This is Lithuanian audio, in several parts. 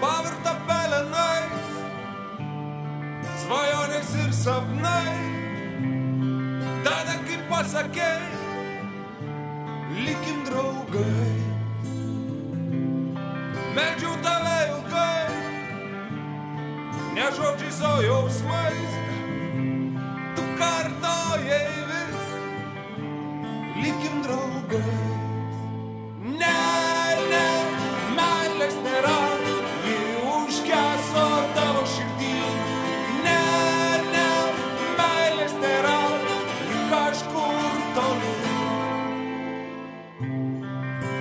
pavirta pelenais, svajonės ir sapnai. Tada, kaip pasakei, likim draugai. Meldžiau tave ilgai, ne žodžiais, o jausmais. Tu kartojai vis, likim draugai. Ne, ne, meilės nėra, ji užgeso tavo širdį. Ne, ne, meilės nėra, ji kažkur toli.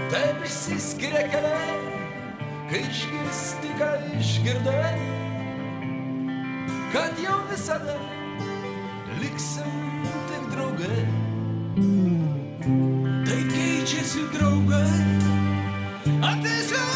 Taip išsiskiria keliai, kai išgirsti, ką išgirdai, kad jau visada liksim tik draugai. Tai keičiasi draugai, ateis jau